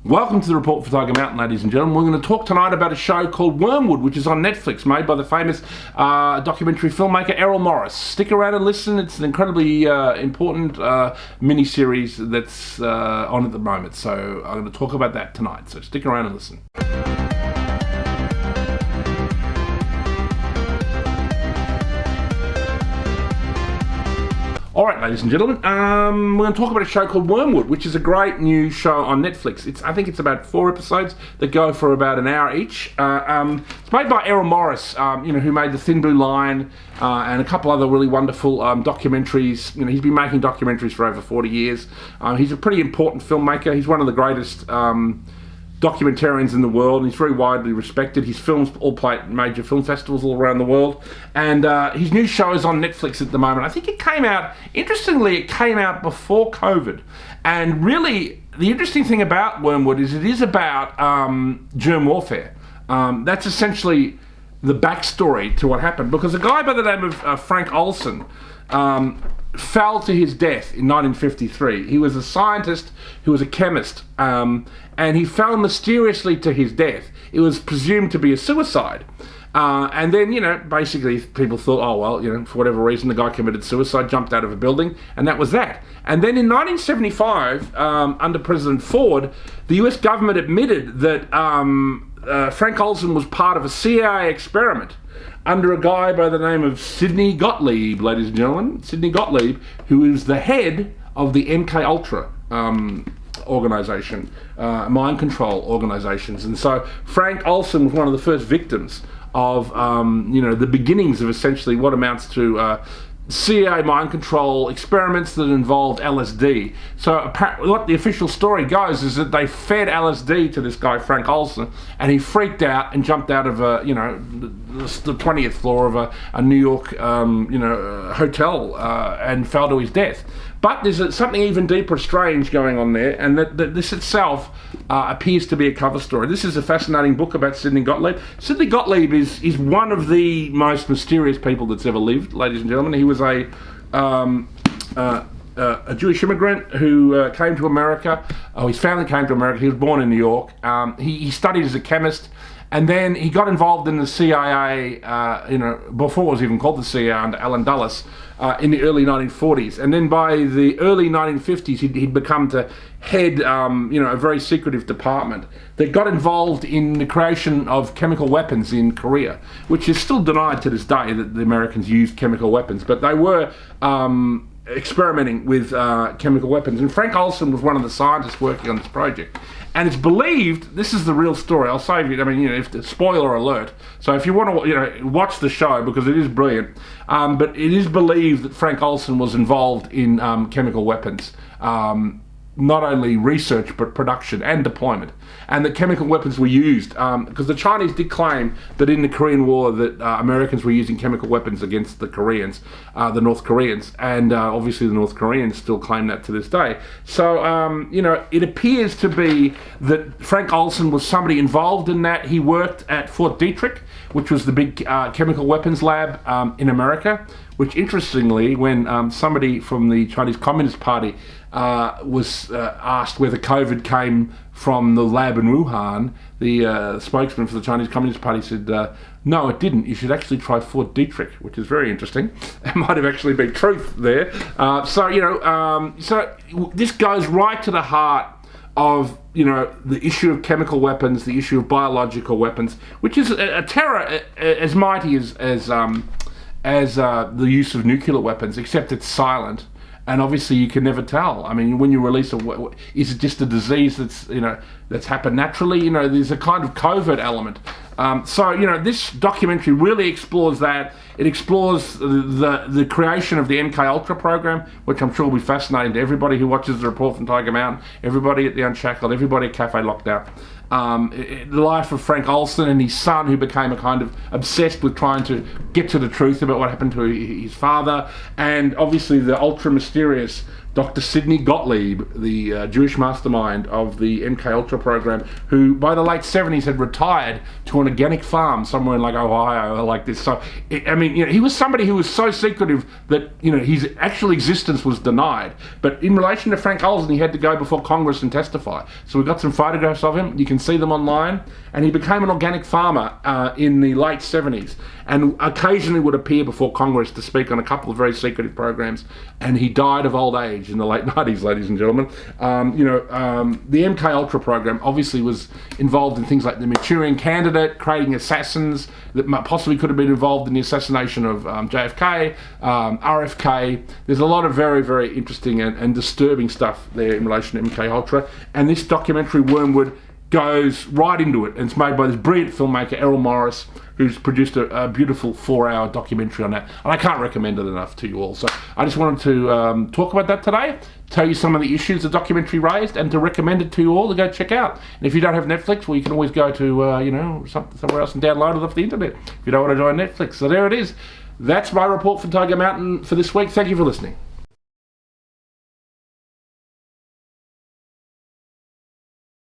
Welcome to the Report for Tiger Mountain, ladies and gentlemen. We're going to talk tonight about a show called Wormwood, which is on Netflix, made by the famous documentary filmmaker Errol Morris. Stick around and listen. It's an incredibly important mini-series that's on at the moment. So I'm going to talk about that tonight. So stick around and listen. All right, ladies and gentlemen, we're going to talk about a show called Wormwood, which is a great new show on Netflix. I think it's about 4 episodes that go for about an hour each. It's made by Errol Morris, who made The Thin Blue Line and a couple other really wonderful documentaries. He's been making documentaries for over 40 years. He's a pretty important filmmaker. He's one of the greatest documentarians in the world, and he's very widely respected. His films all play at major film festivals all around the world, and his new show is on Netflix at the moment. I think it came out before COVID, and really the interesting thing about Wormwood is it is about germ warfare. That's essentially the backstory to what happened, because a guy by the name of Frank Olson fell to his death in 1953. He was a scientist who was a chemist, and he fell mysteriously to his death. It was presumed to be a suicide. And then, basically people thought, for whatever reason, the guy committed suicide, jumped out of a building, and that was that. And then in 1975, under President Ford, the US government admitted that Frank Olson was part of a CIA experiment under a guy by the name of Sidney Gottlieb, ladies and gentlemen. Sidney Gottlieb, who is the head of the MK organization, mind control organizations. And so Frank Olson was one of the first victims of, the beginnings of essentially what amounts to CIA mind control experiments that involved LSD. So what the official story goes is that they fed LSD to this guy Frank Olson, and he freaked out and jumped out of the 20th floor of a New York hotel and fell to his death. But there's something even deeper strange going on there, and that this itself appears to be a cover story. This is a fascinating book about Sidney Gottlieb. Sidney Gottlieb is one of the most mysterious people that's ever lived, ladies and gentlemen. He was a Jewish immigrant who came to America. His family came to America. He was born in New York. He studied as a chemist, and then he got involved in the CIA, before it was even called the CIA, under Allen Dulles, in the early 1940s. And then by the early 1950s, he'd become to head, a very secretive department that got involved in the creation of chemical weapons in Korea, which is still denied to this day that the Americans used chemical weapons, but they were experimenting with chemical weapons. And Frank Olson was one of the scientists working on this project. And it's believed, this is the real story, I'll save you, if the spoiler alert, so if you want to watch the show, because it is brilliant, but it is believed that Frank Olson was involved in chemical weapons, not only research but production and deployment, and that chemical weapons were used because the Chinese did claim that in the Korean War that Americans were using chemical weapons against the Koreans, the North Koreans, and obviously the North Koreans still claim that to this day. So it appears to be that Frank Olson was somebody involved in that. He worked at Fort Detrick, which was the big chemical weapons lab in America, which interestingly, when somebody from the Chinese Communist Party was asked whether COVID came from the lab in Wuhan, the spokesman for the Chinese Communist Party said, no, it didn't. You should actually try Fort Detrick, which is very interesting. It might have actually been truth there. So this goes right to the heart of the issue of chemical weapons, the issue of biological weapons, which is a terror as mighty as the use of nuclear weapons, except it's silent. And obviously, you can never tell. When you release is it just a disease that's happened naturally? There's a kind of covert element. This documentary really explores that. It explores the creation of the MK Ultra program, which I'm sure will be fascinating to everybody who watches the Report from Tiger Mountain, everybody at the Unshackled, everybody at Cafe Lockdown. The life of Frank Olson and his son, who became a kind of obsessed with trying to get to the truth about what happened to his father, and obviously the ultra mysterious Dr. Sidney Gottlieb, the Jewish mastermind of the MK Ultra program, who by the late 70s had retired to an organic farm somewhere in like Ohio or like this. So, I mean, he was somebody who was so secretive that, his actual existence was denied. But in relation to Frank Olson, he had to go before Congress and testify. So we've got some photographs of him. You can see them online. And he became an organic farmer in the late 70s and occasionally would appear before Congress to speak on a couple of very secretive programs. And he died of old age in the late 90s, ladies and gentlemen. The MK Ultra program obviously was involved in things like the Manchurian Candidate, creating assassins that possibly could have been involved in the assassination of JFK, RFK. There's a lot of very, very interesting and disturbing stuff there in relation to MK Ultra. And this documentary, Wormwood, goes right into it, and it's made by this brilliant filmmaker Errol Morris, who's produced a beautiful 4-hour documentary on that, and I can't recommend it enough to you all. So I just wanted to talk about that today, tell you some of the issues the documentary raised, and to recommend it to you all to go check out. And if you don't have Netflix, well, you can always go to somewhere else and download it off the internet if you don't want to join Netflix. So there it is. That's my report from Tiger Mountain for this week. Thank you for listening.